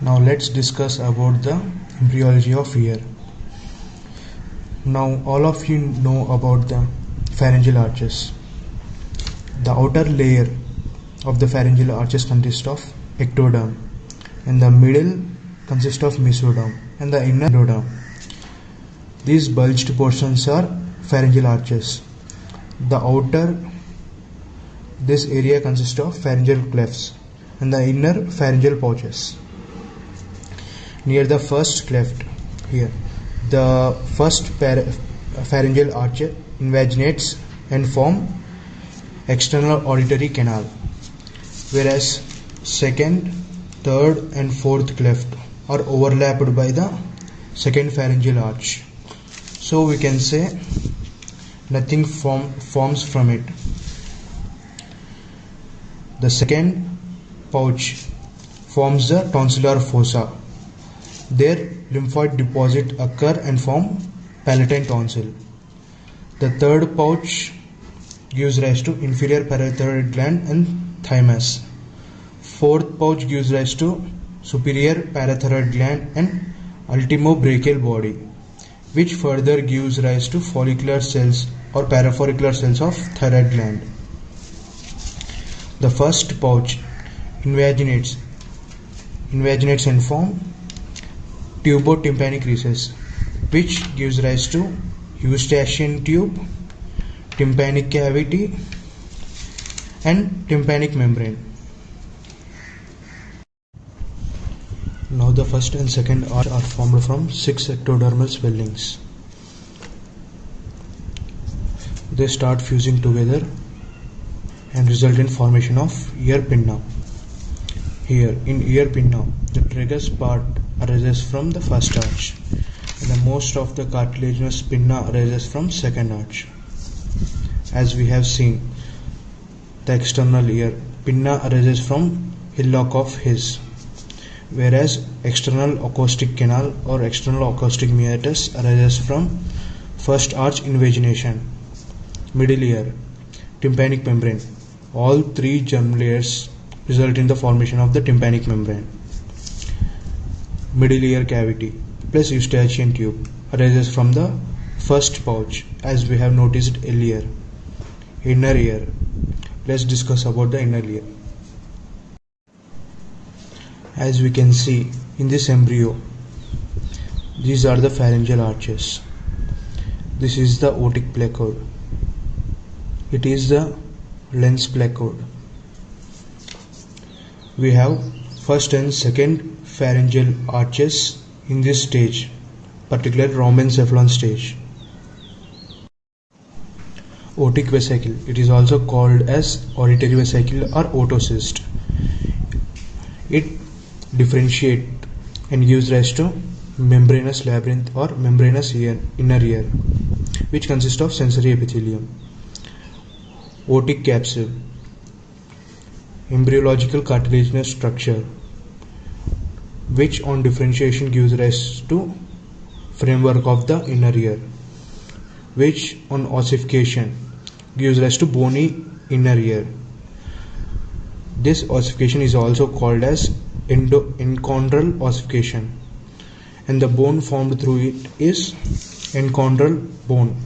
Now let's discuss about the embryology of ear. Now all of you know about the pharyngeal arches. The outer layer of the pharyngeal arches consists of ectoderm, and the middle consists of mesoderm, and the inner endoderm. These bulged portions are pharyngeal arches. This area consists of pharyngeal clefts and the inner pharyngeal pouches. Near the first cleft here, the first pharyngeal arch invaginates and form external auditory canal, whereas second, third and fourth cleft are overlapped by the second pharyngeal arch. So we can say nothing forms from it. The second pouch forms the tonsillar fossa. There lymphoid deposits occur and form palatine tonsil. The third pouch gives rise to inferior parathyroid gland and thymus. Fourth pouch gives rise to superior parathyroid gland and ultimobrachial body, which further gives rise to follicular cells or parafollicular cells of thyroid gland. The first pouch invaginates and form tubotympanic recess, which gives rise to Eustachian tube, tympanic cavity and tympanic membrane. Now the first and second arch are formed from 6 ectodermal swellings. They start fusing together and result in formation of ear pinna. Here in ear pinna, the tragus part arises from the first arch, and the most of the cartilaginous pinna arises from second arch. As we have seen, the external ear pinna arises from hillock of His, whereas external acoustic canal or external acoustic meatus arises from first arch invagination. Middle ear, tympanic membrane. All three germ layers result in the formation of the tympanic membrane. Middle ear cavity plus Eustachian tube arises from the first pouch, as we have noticed earlier. Inner ear. Let's discuss about the inner ear. As we can see in this embryo, these are the pharyngeal arches. This is the otic placode. It is the lens placode. We have first and second pharyngeal arches in this stage, particularly rhombencephalon stage. Otic vesicle. It is also called as auditory vesicle or otocyst. It differentiates and gives rise to membranous labyrinth or membranous inner ear, which consists of sensory epithelium. Otic capsule. Embryological cartilaginous structure, which on differentiation gives rise to framework of the inner ear, which on ossification gives rise to bony inner ear. This ossification is also called as enchondral ossification, and the bone formed through it is enchondral bone.